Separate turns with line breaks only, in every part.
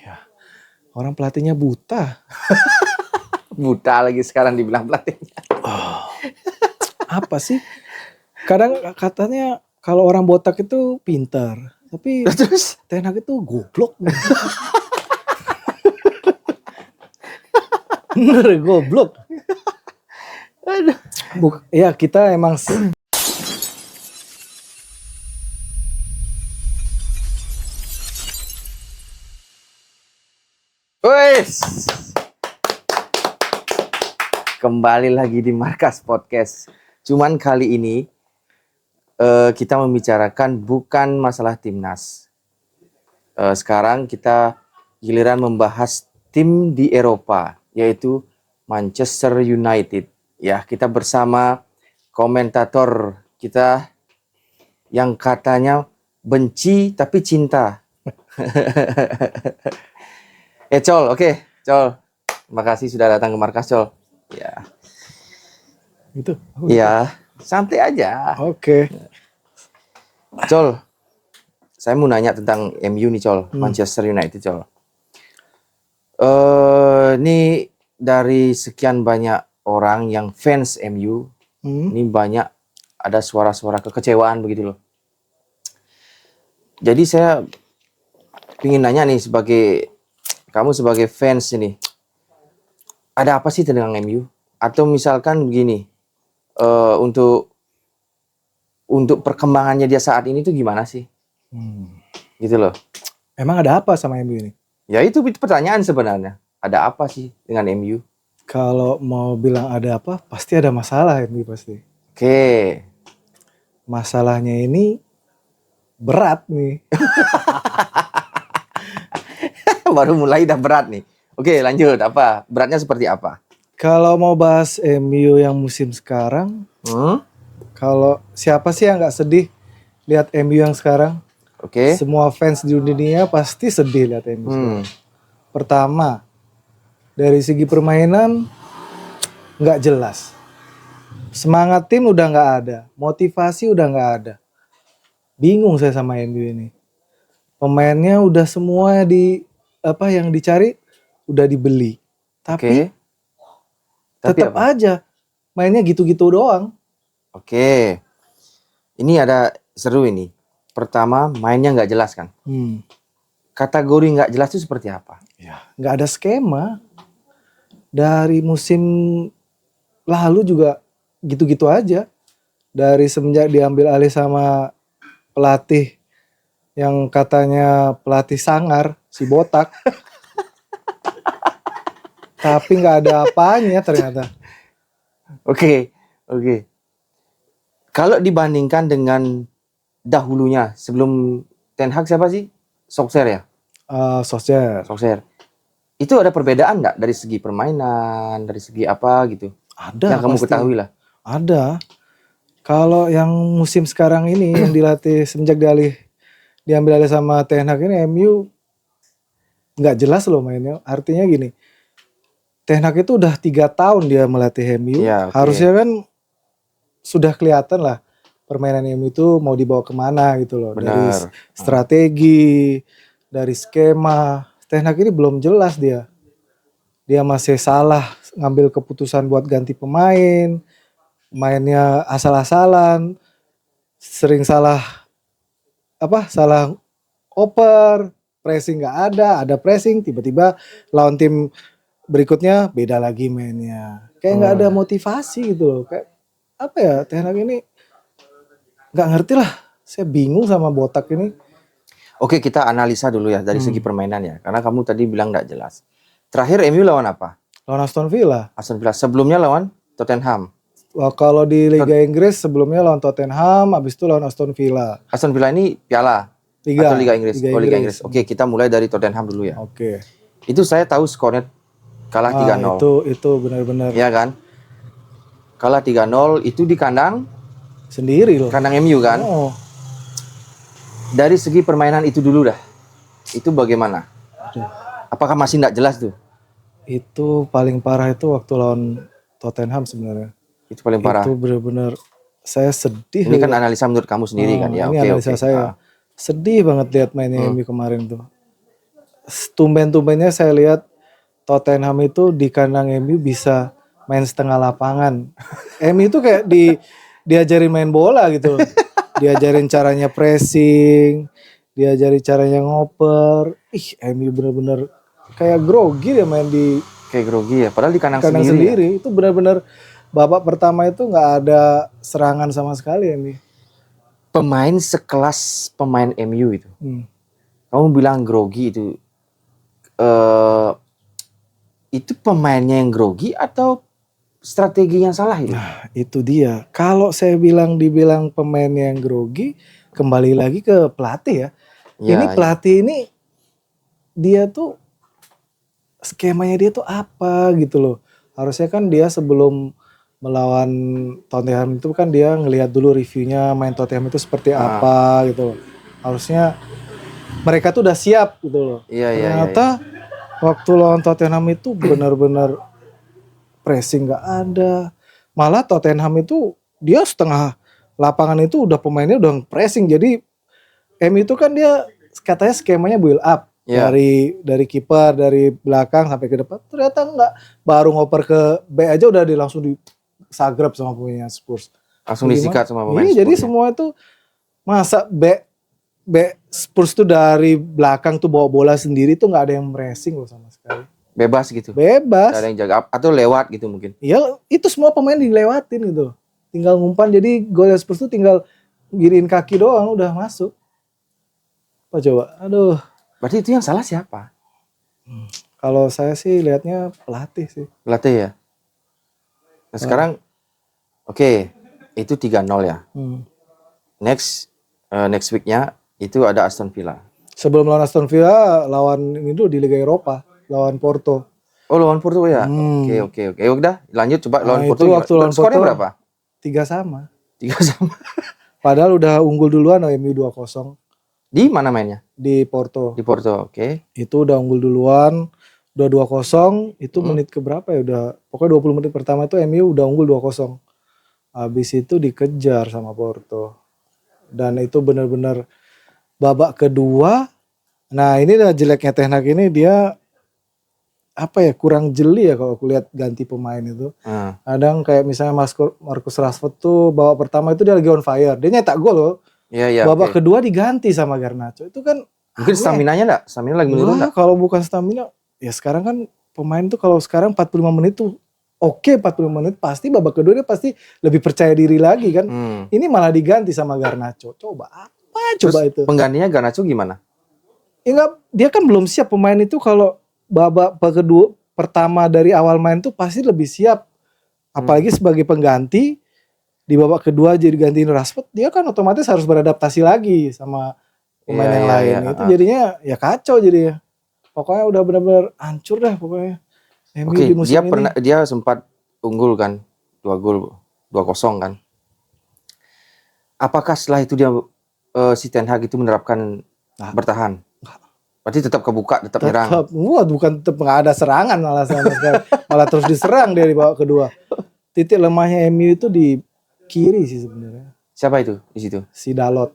Iya. Orang pelatihnya buta.
Buta lagi sekarang dibilang pelatihnya.
Apa sih? Kadang katanya kalau orang botak itu pintar, tapi
Terus
Ten Hag itu goblok. Bener goblok.
aduh.
Ya kita emang
Wes. Kembali lagi di Markas Podcast. Cuman kali ini kita membicarakan bukan masalah timnas. Sekarang kita giliran membahas tim di Eropa, yaitu Manchester United. Ya, kita bersama komentator kita yang katanya benci tapi cinta. Col, oke, Col. Terima kasih sudah datang ke Markas, Col. Ya.
gitu.
Ya, santai aja.
Oke.
Col, saya mau nanya tentang MU nih, Col. Manchester United, Col. Ini dari sekian banyak orang yang fans MU, ini banyak ada suara-suara kekecewaan begitu loh. Jadi saya ingin nanya nih kamu sebagai fans ini, ada apa sih tentang MU? Atau misalkan begini, untuk perkembangannya dia saat ini tuh gimana sih? Gitu loh.
Emang ada apa sama MU ini?
Ya itu pertanyaan sebenarnya. Ada apa sih dengan MU?
Kalau mau bilang ada apa, pasti ada masalah MU pasti.
Oke.
Masalahnya ini berat nih.
Baru mulai udah berat nih. Oke, lanjut. Apa? Beratnya seperti apa?
Kalau mau bahas MU yang musim sekarang, kalau siapa sih yang nggak sedih lihat MU yang sekarang?
Oke.
Semua fans di dunia pasti sedih lihat MU sekarang. Pertama, dari segi permainan nggak jelas. Semangat tim udah nggak ada, motivasi udah nggak ada. Bingung saya sama MU ini. Pemainnya udah semua yang dicari udah dibeli. Tapi tetap aja mainnya gitu-gitu doang.
Oke. Ini ada seru ini. Pertama, mainnya nggak jelas kan? Kategori nggak jelas itu seperti apa?
Ya, nggak ada skema. Dari musim lalu juga gitu-gitu aja. Dari semenjak diambil alih sama pelatih yang katanya pelatih sangar, si botak. Tapi nggak ada apanya ternyata.
Oke. Kalau dibandingkan dengan dahulunya, sebelum Ten Hag siapa sih? Solskjaer ya?
Solskjaer.
Itu ada perbedaan nggak dari segi permainan, dari segi apa gitu?
Ada.
Yang kamu ketahui lah.
Ada. Kalau yang musim sekarang ini yang dilatih semenjak diambil alih sama Ten Hag ini, MU nggak jelas loh mainnya. Artinya gini, Ten Hag itu udah 3 tahun dia melatih MU.
Ya, okay.
Harusnya kan sudah kelihatan lah permainan MU itu mau dibawa kemana gitu loh.
Benar.
Dari strategi, dari skema. Ten Hag ini belum jelas dia. Dia masih salah ngambil keputusan buat ganti pemain. Mainnya asal-asalan. Sering salah oper. Pressing gak ada pressing. Tiba-tiba lawan tim berikutnya beda lagi mainnya. Kayak gak ada motivasi gitu loh. Kayak apa ya, Ten Hag ini gak ngerti lah. Saya bingung sama botak ini.
Oke, kita analisa dulu ya dari segi permainan ya. Karena kamu tadi bilang gak jelas. Terakhir MU lawan apa?
Lawan Aston Villa.
Sebelumnya lawan Tottenham.
Wah, kalau di Liga Inggris sebelumnya lawan Tottenham, habis itu lawan Aston Villa.
Aston Villa ini piala atau Liga Inggris? Liga Inggris. Oke, kita mulai dari Tottenham dulu ya.
Oke.
Itu saya tahu skornya kalah 3-0.
Itu benar-benar.
Iya kan? Kalah 3-0 itu di kandang
Sendiri loh.
Kandang MU kan?
Oh.
Dari segi permainan itu dulu dah. Itu bagaimana? Apakah masih tidak jelas tuh?
Itu paling parah itu waktu lawan Tottenham sebenarnya.
Itu paling parah.
Itu benar-benar saya sedih.
Ini kan analisa menurut kamu sendiri kan ya?
Ini analisa saya. Sedih banget lihat mainnya MU kemarin tuh. tumben-tumbennya saya lihat Tottenham itu di kandang MU bisa main setengah lapangan. MU itu kayak diajarin main bola gitu. Diajarin caranya pressing, diajarin caranya ngoper. Ih, MU bener-bener kayak grogi dia main di
Kayak grogi ya. Padahal di kandang
kandang
sendiri, ya.
sendiri. Itu benar-benar babak pertama itu nggak ada serangan sama sekali MU.
Pemain sekelas pemain MU itu.
Hmm.
Kamu bilang grogi eh itu pemainnya yang grogi atau strategi yang salah itu?
Nah, itu dia. Kalau saya dibilang pemain yang grogi, kembali lagi ke pelatih ya.
Ya,
Ini pelatih ini dia tuh skemanya dia tuh apa gitu loh. Harusnya kan dia sebelum melawan Tottenham itu kan dia ngelihat dulu reviewnya main Tottenham itu seperti apa gitu loh. Harusnya mereka tuh udah siap gitu loh.
Iya, iya,
Ternyata waktu lawan Tottenham itu benar-benar pressing nggak ada. Malah Tottenham itu dia setengah lapangan itu udah pemainnya udah pressing. Jadi itu kan dia katanya skemanya build up.
Iya.
Dari kiper dari belakang sampai ke depan, ternyata enggak, baru ngoper ke B aja udah langsung disagrap sama pemainnya Spurs.
Langsung disikat sama pemain
Iya, jadi
Spurs-nya.
semua itu masa B Spurs tuh dari belakang tuh bawa bola sendiri tuh nggak ada yang pressing loh sama sekali.
Bebas gitu.
Bebas.
Gak ada yang jaga atau lewat gitu mungkin.
Iya, itu semua pemain dilewatin gitu. Tinggal ngumpan, jadi gol Spurs tuh tinggal giriin kaki doang udah masuk. Apa coba? Aduh.
Berarti itu yang salah siapa?
Kalau saya sih lihatnya pelatih sih.
Pelatih ya. Nah sekarang oke, itu 3-0 ya. Next weeknya itu ada Aston Villa.
Sebelum lawan Aston Villa, lawan ini dulu di Liga Eropa, lawan Porto.
Oh lawan Porto ya. Oke. Udah lanjut coba lawan Porto.
Itu waktu lawan
skornya
Porto
berapa?
3-3.
3-3.
Padahal udah unggul duluan MU 2-0
Di mana mainnya?
di Porto.
Di Porto, oke.
Itu udah unggul duluan, udah 2-0, itu menit ke berapa ya? Udah pokoknya 20 menit pertama itu MU udah unggul 2-0. Habis itu dikejar sama Porto. Dan itu benar-benar babak kedua. Nah, ini dah jeleknya Ten Hag ini, dia apa ya, kurang jeli ya kalau aku lihat ganti pemain itu. Kadang kayak misalnya Marcus Rashford tuh babak pertama itu dia lagi on fire. Dia nyetak gol loh.
Iya,
babak kedua diganti sama Garnacho. Itu kan
mungkin stamina-nya enggak? Stamina lagi menurun enggak?
Kalau bukan stamina, ya sekarang kan pemain tuh kalau sekarang 45 menit tuh oke, 45 menit pasti babak kedua dia pasti lebih percaya diri lagi kan. Ini malah diganti sama Garnacho. Coba apa coba itu?
Penggantinya Garnacho gimana?
Ya enggak, dia kan belum siap pemain itu. Kalau babak kedua pertama dari awal main tuh pasti lebih siap. Apalagi sebagai pengganti di babak kedua jadi gantiin Rashford, dia kan otomatis harus beradaptasi lagi sama pemain yang lain. Itu jadinya ya kacau jadinya. Pokoknya udah benar-benar hancur dah pokoknya.
Oke, dia sempat unggul kan 2-0 kan. Apakah setelah itu dia si Ten Hag itu menerapkan bertahan? Berarti tetap kebuka, tetap nyerang.
Wah, bukan tetap nggak ada serangan malah sama sekali. Malah terus diserang dari babak kedua. Titik lemahnya MU itu di kiri sih sebenarnya.
Siapa itu di situ?
Si Dalot.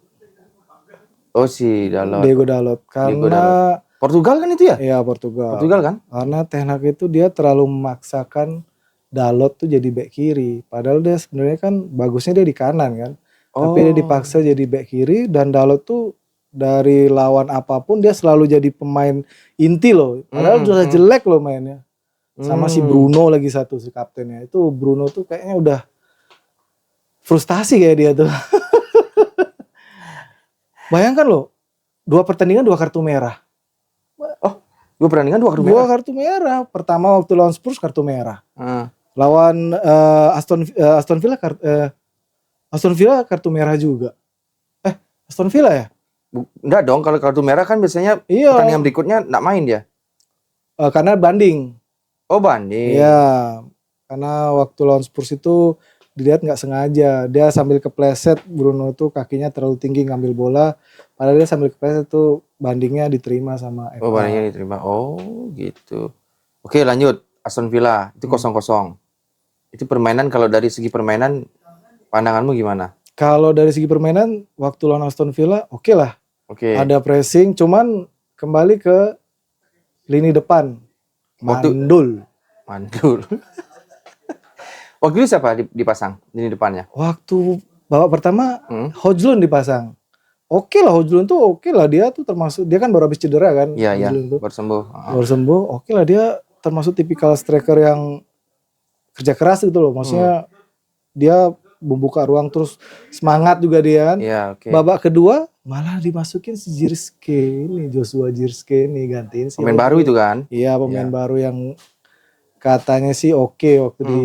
Oh, si Dalot.
Diego Dalot. Karena
Portugal kan itu ya?
Iya, Portugal
kan?
Karena Ten Hag itu dia terlalu memaksakan Dalot tuh jadi bek kiri. Padahal dia sebenarnya kan bagusnya dia di kanan kan. Tapi dia dipaksa jadi bek kiri, dan Dalot tuh dari lawan apapun dia selalu jadi pemain inti loh. Padahal udah jelek loh mainnya. Sama si Bruno lagi satu, si kaptennya. Itu Bruno tuh kayaknya udah frustasi kayak dia tuh. Bayangkan loh, 2 pertandingan 2 kartu merah.
Oh, 2 pertandingan 2 kartu merah?
2 kartu merah. Pertama waktu lawan Spurs kartu merah. Lawan Aston Villa kartu merah juga. Aston Villa ya?
Enggak dong, kalau kartu merah kan biasanya pertandingan berikutnya enggak main dia.
Karena banding.
Oh, banding.
Iya, karena waktu lawan Spurs itu dilihat nggak sengaja, dia sambil kepleset, Bruno tuh kakinya terlalu tinggi ngambil bola, padahal dia sambil kepleset tuh bandingnya diterima sama FA.
Oh, bandingnya diterima. Oh, gitu. Oke, lanjut. Aston Villa itu 0-0. Itu permainan, kalau dari segi permainan pandanganmu gimana?
Kalau dari segi permainan waktu lawan Aston Villa oke lah.
Oke.
Ada pressing, cuman kembali ke lini depan mandul.
Mandul. Waktu itu siapa dipasang di depannya?
Waktu babak pertama Hojlund dipasang. Oke lah, Hojlund tuh oke lah, dia tuh termasuk, dia kan baru habis cedera kan.
Iya,
Hojlund tuh.
baru sembuh.
Baru sembuh, oke lah, dia termasuk tipikal striker yang kerja keras gitu loh. Maksudnya dia membuka ruang terus semangat juga dia kan.
Iya, oke.
Babak kedua malah dimasukin si Zirkzee ini, Joshua Zirkzee nih, gantiin si
Pemain baru itu kan?
Iya, pemain baru yang katanya sih oke waktu di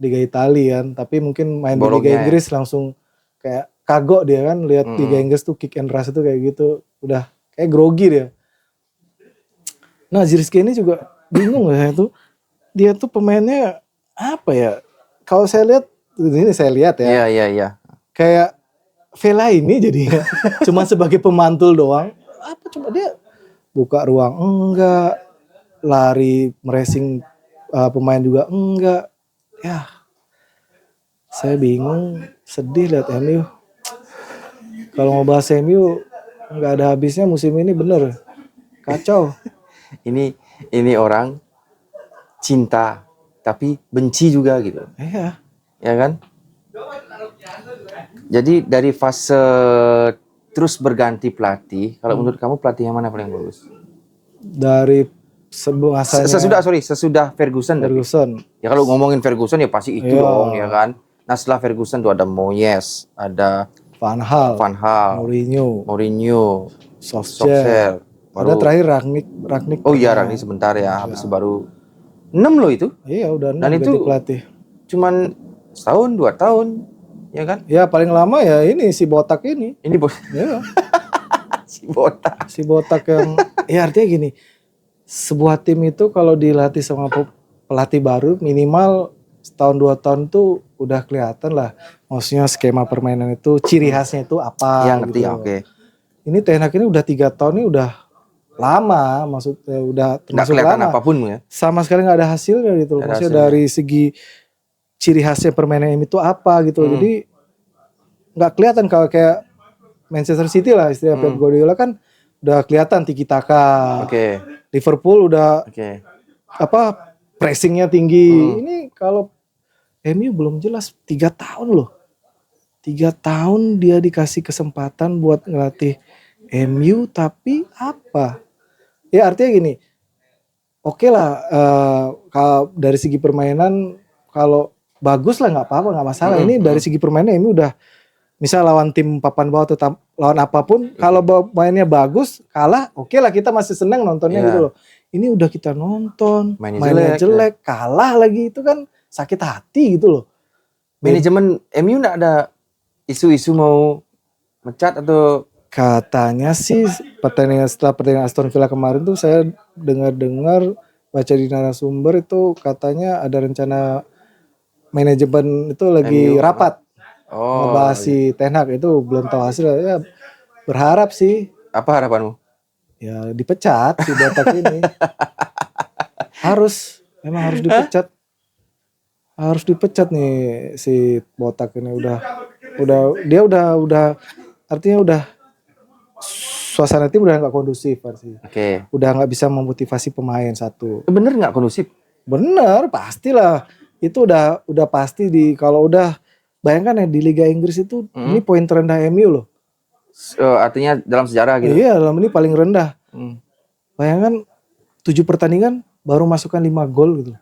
Liga Italia kan, tapi mungkin main di Liga Inggris langsung kayak kagok dia kan, lihat Liga Inggris tuh kick and rush itu kayak gitu, udah kayak grogi dia. Nah, Zirkzee ini juga bingung ya tuh, dia tuh pemainnya apa ya? Kalau saya lihat ya.
Iya.
Kayak Vela ini jadinya cuma sebagai pemantul doang. Apa coba dia buka ruang enggak, lari meracing pemain juga enggak. Ya, saya bingung, sedih lihat MU. Kalau mau bahas MU nggak ada habisnya musim ini, bener kacau.
Ini orang cinta tapi benci juga gitu.
Iya.
Ya kan? Jadi dari fase terus berganti pelatih, kalau menurut kamu pelatih yang mana paling bagus?
Dari
sesudah Ferguson. Ya kalau ngomongin Ferguson ya pasti itu dong, ya kan. Nah setelah Ferguson tuh ada Moyes, ada
Van Hal,
Mourinho,
Solskjaer. Ada terakhir Rangnick.
Oh iya, Rangnick sebentar ya, habis itu baru 6 loh itu.
Iya udah 6
dan itu
pelatih.
Cuman setahun 2 tahun, ya kan?
Ya paling lama ya ini si Botak ini. Ya. Si Botak yang ya artinya gini. Sebuah tim itu kalau dilatih sama pelatih baru minimal setahun 2 tahun tuh udah kelihatan lah. Maksudnya skema permainan itu ciri khasnya itu apa.
Yang ngerti,
gitu.
Oke.
Ini Ten Hag ini udah 3 tahun ini udah lama, maksudnya udah termasuk lama.
Apapun ya.
Sama sekali nggak ada hasilnya gitu. Maksudnya dari segi ciri khasnya permainan itu apa gitu. Jadi nggak kelihatan kalau kayak Manchester City lah istilah Pep Guardiola kan udah kelihatan tiki taka. Liverpool udah pressingnya tinggi. Ini kalau MU belum jelas 3 tahun loh. 3 tahun dia dikasih kesempatan buat ngelatih MU tapi apa? Ya artinya gini. Oke lah kalau dari segi permainan kalau bagus lah nggak apa-apa, nggak masalah. Ini dari segi permainan MU udah misal lawan tim papan bawah atau lawan apapun, kalau mainnya bagus, kalah, oke lah kita masih senang nontonnya gitu loh. Ini udah kita nonton, mainnya jelek, kalah lagi, itu kan sakit hati gitu loh.
Manajemen MU nggak ada isu-isu mau mecat atau?
Katanya sih setelah pertandingan Aston Villa kemarin tuh saya dengar baca di narasumber itu katanya ada rencana manajemen itu lagi MU rapat. Ngebahas si Ten Hag, itu belum tahu hasil ya, berharap sih.
Apa harapanmu?
Ya dipecat si Botak ini. Memang harus dipecat. Harus dipecat nih si Botak ini, dia udah artinya udah suasana tim udah nggak kondusif sih. Udah nggak bisa memotivasi pemain satu.
Bener nggak kondusif?
Bener, pastilah. Itu udah pasti kalau udah. Bayangkan ya di Liga Inggris itu ini poin terendah MU loh.
Artinya dalam sejarah gitu.
Iya, dalam ini paling rendah. Bayangkan 7 pertandingan baru masukkan 5 gol gitu.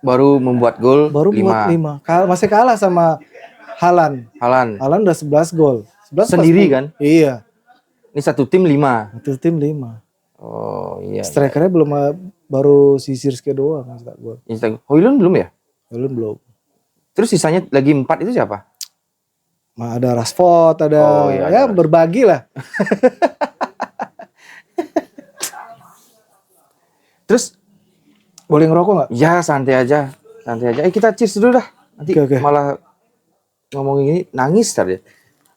Baru membuat gol.
Baru 5. Masih kalah sama Haaland udah 11 gol. 11
sendiri kan?
Iya.
Ini satu tim 5.
Satu tim 5.
Oh iya.
Strikernya baru si Zirkzee doang yang gol.
Hojlund belum ya?
Hojlund belum.
Terus sisanya lagi 4 itu siapa?
Ada Rashford, ada berbagi lah.
Terus
boleh ngerokok nggak?
Ya santai aja. Kita cheers dulu dah. Nanti malah ngomongin ini nangis tadi.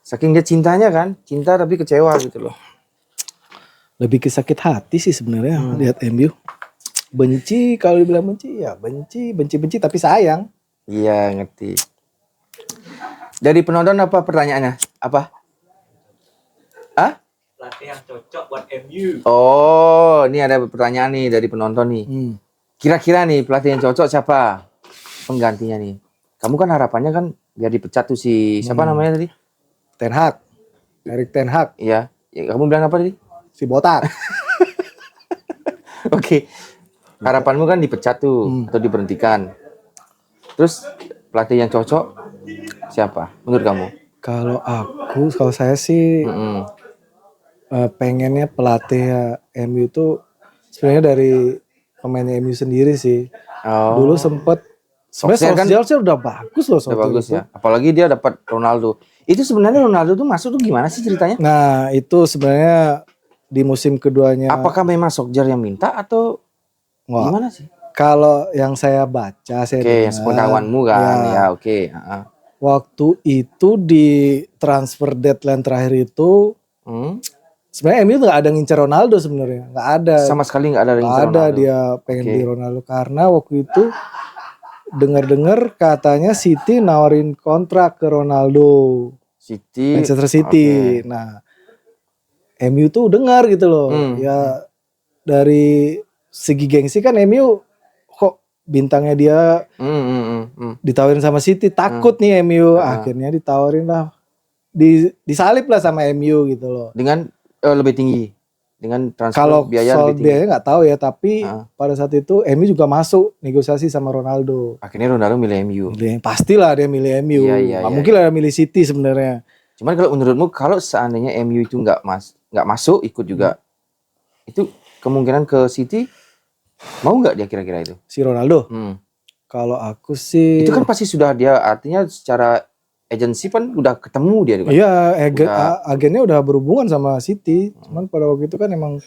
Saking dia cintanya kan, cinta tapi kecewa gitu loh.
Lebih ke sakit hati sih sebenarnya lihat MU. Benci, kalau dibilang benci ya benci tapi sayang.
Iya ngerti. Dari penonton apa pertanyaannya? Apa?
pelatih yang cocok buat MU.
Oh, ini ada pertanyaan nih dari penonton nih. Kira-kira nih pelatih yang cocok siapa? Penggantinya nih. Kamu kan harapannya kan biar dipecat tuh si siapa namanya tadi?
Ten Hag, Erik Ten Hag,
Iya. Ya, kamu bilang apa tadi?
si botak.
Oke. Harapanmu kan dipecat tuh atau diberhentikan. Terus pelatih yang cocok siapa menurut kamu?
Kalau saya sih
Mm-mm.
pengennya pelatih MU itu sebenarnya dari pemain MU sendiri sih.
Oh,
Dulu sempet sebenarnya
Solskjaer kan
Solskjaer udah bagus loh
udah
Solskjaer
bagus
itu.
ya. Apalagi dia dapat Ronaldo. Itu sebenarnya Ronaldo tuh masuk tuh gimana sih ceritanya?
Nah itu sebenarnya di musim keduanya.
Apakah memang Solskjaer yang minta atau
Wah,
gimana sih?
kalau yang saya baca, saya
Oke, yang
dengar,
sepengetahuanmu kan, ya oke.
waktu itu di transfer deadline terakhir itu
Hmm?
sebenarnya MU nggak ada ngincer Ronaldo sebenarnya, nggak ada,
Sama sekali nggak ada
nggak
incer
ada
Ronaldo.
dia pengen
Oke.
beli Ronaldo karena waktu itu dengar-dengar katanya City nawarin kontrak ke Ronaldo,
City.
Manchester City.
Oke.
Nah, MU tuh dengar gitu loh, ya dari segi gengsi kan MU kok bintangnya dia ditawarin sama City, takut nih MU, akhirnya ditawarin lah, disalip lah sama MU gitu loh.
Dengan lebih tinggi, dengan transfer
Kalau
biaya
soal
lebih tinggi.
biaya nggak tahu ya, tapi pada saat itu MU juga masuk negosiasi sama Ronaldo.
Akhirnya Ronaldo milih MU.
Pastilah dia milih MU.
Iya,
Nggak mungkin lah dia milih City sebenarnya.
Cuman kalau menurutmu kalau seandainya MU itu nggak masuk ikut juga, itu kemungkinan ke City mau nggak dia kira-kira itu?
Si Ronaldo. Kalau aku sih.
Itu kan pasti sudah dia artinya secara agensi kan udah ketemu dia kan?
Iya, agennya udah berhubungan sama City. Cuman pada waktu itu kan emang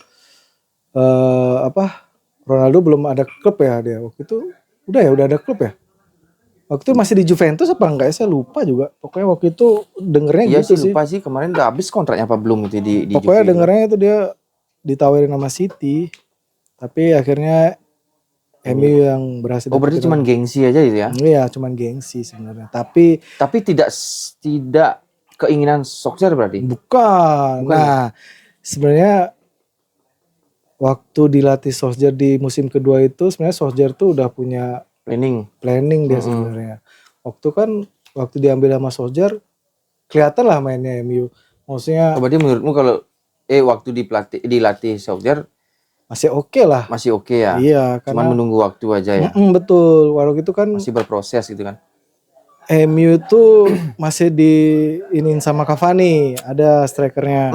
Ronaldo belum ada klub ya dia. Waktu itu udah ada klub ya. Waktu itu masih di Juventus apa enggak ya? Saya lupa juga. Pokoknya waktu itu dengernya
Iya
gitu
sih lupa sih kemarin udah habis kontraknya apa belum itu di
Pokoknya
Juve.
dengernya itu dia ditawarin sama City. Tapi akhirnya MU yang berhasil.
Oh berarti cuma gengsi aja gitu ya?
Iya, cuman gengsi sebenarnya. Tapi
tidak keinginan Solskjaer berarti?
Bukan. Nah, sebenarnya waktu dilatih Solskjaer di musim kedua itu sebenarnya Solskjaer tuh udah punya planning dia sebenarnya. Waktu diambil sama Solskjaer kelihatan lah mainnya MU. Maksudnya
berarti menurutmu kalau waktu dilatih Solskjaer
masih oke lah.
Masih oke ya?
Iya, karena
cuman menunggu waktu aja ya?
Betul. Waktu itu kan
masih berproses gitu kan?
MU itu masih diinin sama Cavani, ada strikernya.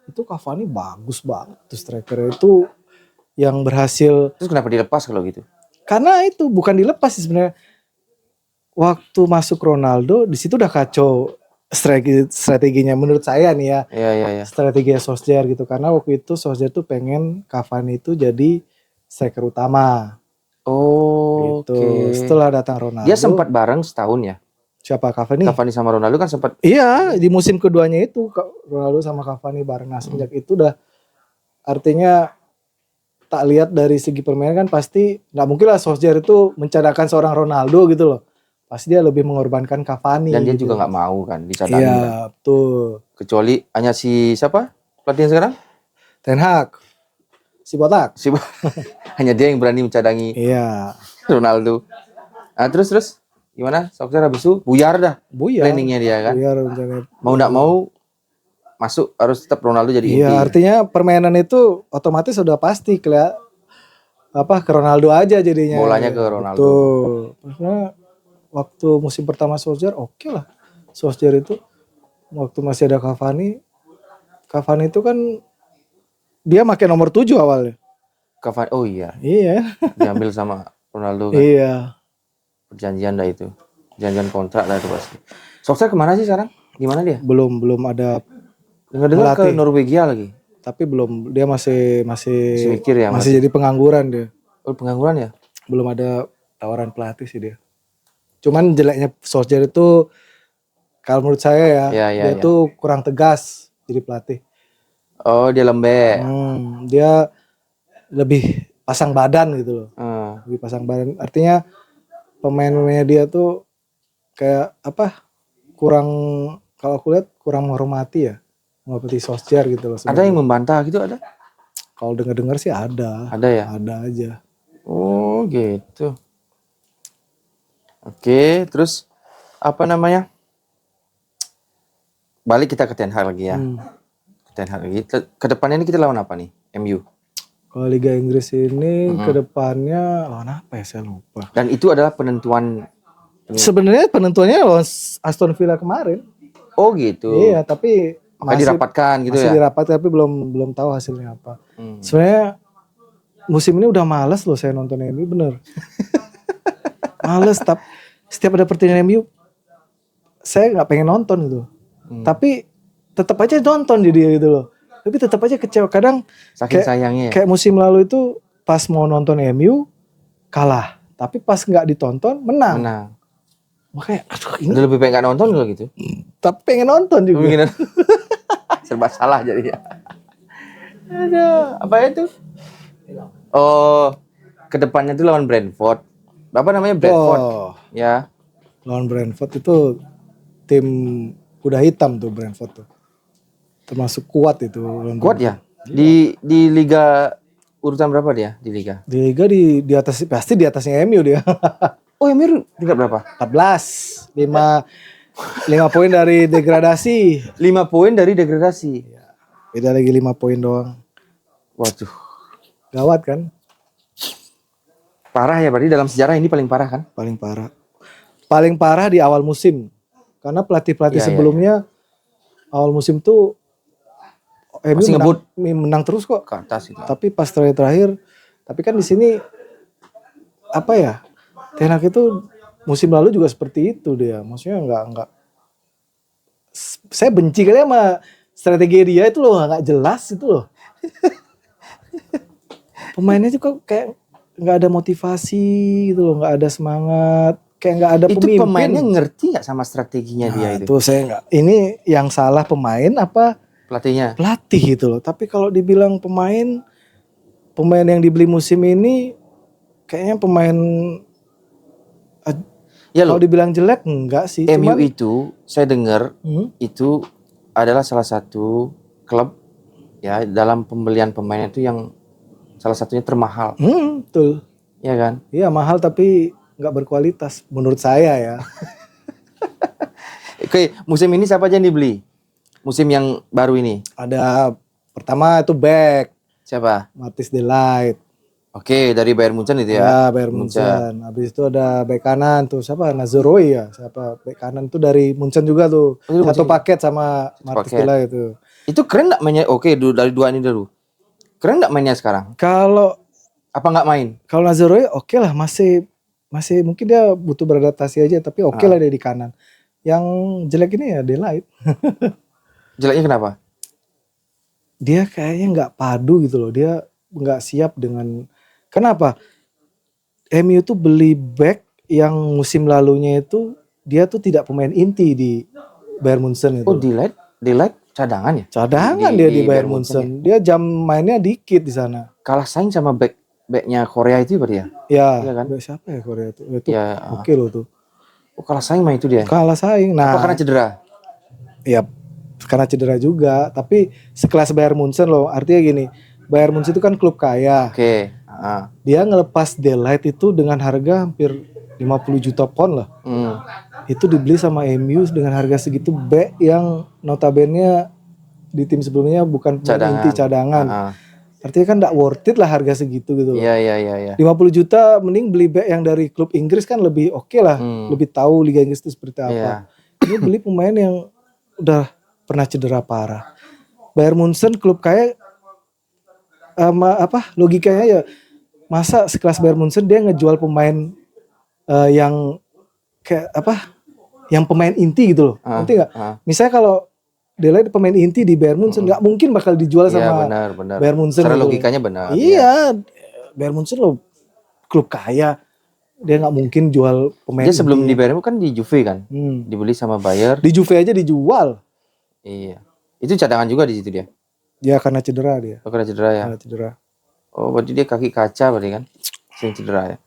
Itu Cavani bagus banget tuh strikernya itu yang berhasil.
Terus kenapa dilepas kalau gitu?
Karena itu bukan dilepas sih sebenarnya. Waktu masuk Ronaldo di situ udah kacau strateginya menurut saya nih ya.
Iya.
Strateginya Solskjaer gitu karena waktu itu Solskjaer tuh pengen Cavani itu jadi striker utama.
Oh,
gitu.
Okay.
Setelah datang Ronaldo.
Dia sempat bareng setahun ya?
Siapa Cavani?
Cavani sama Ronaldo kan sempat.
Iya, di musim keduanya itu Ronaldo sama Cavani bareng. Nah, sejak itu udah artinya tak lihat dari segi permainan kan pasti nggak mungkin lah Solskjaer itu mencadangkan seorang Ronaldo gitu loh. Pasti dia lebih mengorbankan Cavani.
Dan dia
gitu.
juga nggak mau kan dicadangin.
Iya,
kan?
betul.
Kecuali hanya si siapa pelatih sekarang?
Ten Hag. Si botak.
Hanya dia yang berani mencadangi.
Iya.
Ronaldo. Nah, terus gimana? Solskjaer habis itu buyar dah.
Buyar.
Planningnya dia kan.
Buyar,
mau nggak mau masuk harus tetap Ronaldo jadi inti.
Iya, artinya permainan itu otomatis sudah pasti ke Ronaldo aja jadinya.
Bolanya ke Ronaldo.
Betul. Maksudnya waktu musim pertama Solskjaer oke lah. Solskjaer itu waktu masih ada Cavani itu kan dia pakai nomor 7 awalnya.
Cavani, oh iya.
Iya.
Diambil sama Ronaldo kan.
Iya.
Perjanjian dah itu. Perjanjian kontrak lah itu pasti. Solskjaer kemana sih sekarang? Gimana dia?
Belum ada.
Dengar ke Norwegia lagi.
Tapi belum, dia masih
mikir ya.
Masih jadi pengangguran dia.
Oh, pengangguran ya?
Belum ada tawaran pelatih sih dia. Cuman jeleknya Solskjaer itu kalau menurut saya dia tuh kurang tegas jadi pelatih.
Oh, dia lembek.
Dia lebih pasang badan gitu loh. Lebih pasang badan. Artinya pemain-pemainnya dia tuh kayak kurang, kalau aku lihat kurang menghormati ya. Ngelatih Solskjaer gitu loh.
Ada yang membantah gitu ada?
Kalau dengar-dengar sih ada.
Ada ya?
Ada aja.
Oh gitu. Oke, terus apa namanya? Balik kita ke Ten Hag lagi ya. Ke Ten Hag lagi. Kedepannya ini kita lawan apa nih? MU.
Kalau Liga Inggris ini kedepannya lawan apa ya, saya lupa.
Dan itu adalah penentuan.
Sebenarnya penentuannya lawan Aston Villa kemarin.
Oh gitu.
Iya, tapi
Makanya dirapatkan gitu
masih
ya.
dirapatkan tapi belum tahu hasilnya apa. Sebenarnya musim ini udah males loh saya nonton MU, bener. Males, setiap ada pertandingan MU saya nggak pengen nonton gitu. Tapi tetap aja nonton jadi gitu loh. Tapi tetap aja kecewa. Kadang
Saking sayangnya.
kayak musim lalu itu pas mau nonton MU kalah, tapi pas nggak ditonton menang. Makanya aduh ini
Udah lebih baik nggak nonton kalau gitu.
tapi pengen nonton juga.
Mungkin serba salah jadi ya. Ada apa itu? Oh, kedepannya tuh lawan Brentford. Apa namanya Brentford?
Oh,
Ya.
lawan Brentford itu tim kuda hitam tuh Brentford tuh. Termasuk kuat itu. lawan
Kuat
Brentford.
ya. Di liga urutan berapa dia di liga?
Di Liga di atas, pasti di atasnya MU dia.
Oh, MU tingkat berapa?
14, 5 poin dari degradasi.
5 poin dari degradasi.
Beda lagi 5 poin doang.
Waduh.
Gawat kan?
Parah ya, berarti dalam sejarah ini paling parah kan?
Paling parah. Paling parah di awal musim. Karena pelatih-pelatih
Iya,
sebelumnya awal musim tuh MU
Masih ngebut.
menang terus kok.
Ke atas itu.
Tapi pas terakhir, tapi kan di sini apa ya? Ten Hag itu musim lalu juga seperti itu dia. Maksudnya enggak saya benci kali sama strategi dia itu loh, nggak jelas itu loh. Pemainnya juga kayak nggak ada motivasi gitu loh, nggak ada semangat, kayak nggak ada
Itu
pemimpin.
pemainnya ngerti nggak sama strateginya dia itu?
Itu saya nggak. Ini yang salah pemain apa
Pelatihnya.
pelatih gitu loh. Tapi kalau dibilang pemain yang dibeli musim ini kayaknya pemain
Ya loh,
kalau dibilang jelek enggak sih.
MU
Cuman
itu saya dengar itu adalah salah satu klub ya dalam pembelian pemain itu yang salah satunya termahal,
betul.
ya kan?
Iya mahal tapi nggak berkualitas menurut saya ya.
Oke, musim ini siapa aja yang dibeli? Musim yang baru ini
Ada pertama itu back
siapa?
Matthijs de Ligt.
Oke, dari Bayern Munchen itu
Ya,
ya.
Bayern Munchen. Habis itu ada bek kanan tuh siapa? Nazaroi ya. Siapa? Bek kanan tuh dari Munchen juga tuh.
Oh, itu
Satu
Munchen.
paket sama Matthijs de
paket.
Ligt itu.
Itu keren nggak mainnya? Oke, dari dua ini dulu. Keren nggak mainnya sekarang?
Kalau
Apa nggak main?
Nazaroi oke lah, masih mungkin dia butuh beradaptasi aja tapi oke lah dia di kanan. Yang jelek ini ya de Ligt.
Jeleknya kenapa?
Dia kayaknya nggak padu gitu loh. Dia nggak siap dengan kenapa? MU tuh beli back yang musim lalunya itu dia tuh tidak pemain inti di Bayern Munchen itu.
Oh, Delight cadangan ya?
Cadangan dia di Bayern Munchen. Dia jam mainnya dikit di sana.
Kalah saing sama backnya Korea itu berarti ya?
Ya,
Iya kan?
back siapa ya Korea itu? Itu
Ya.
oke loh tuh.
Oh, kalah saing main itu dia.
Kalah saing. Nah,
Apa karena cedera?
ya karena cedera juga. Tapi sekelas Bayern Munchen loh. Artinya gini, Bayern Munchen itu kan klub kaya.
Oke.
Dia ngelepas De Ligt itu dengan harga hampir 50 juta pound lah. Itu dibeli sama MU dengan harga segitu back yang notabene di tim sebelumnya bukan pemain inti cadangan. Artinya kan gak worth it lah harga segitu gitu loh.
Iya.
50 juta mending beli back yang dari klub Inggris kan lebih oke lah. Lebih tahu Liga Inggris itu seperti apa. Ini beli pemain yang udah pernah cedera parah. Bayern Munchen klub kaya logikanya ya masa sekelas Bayern Munchen dia ngejual pemain yang kayak yang pemain inti gitu loh. Ngerti nggak? Misalnya kalau De Ligt pemain inti di Bayern Munchen nggak mungkin bakal dijual sama
benar.
Bayern Munchen.
Secara
gitu.
logikanya benar.
Iya, Bayern Munchen lo klub kaya, dia nggak mungkin jual pemain.
Dia sebelum
inti.
di Bayern kan di Juve kan, dibeli sama Bayern.
Di Juve aja dijual.
Iya, itu cadangan juga di situ dia.
Ya karena cedera dia.
Oh, karena cedera ya.
Karena cedera.
Oh, berarti dia kaki kaca berarti kan, sering cedera ya.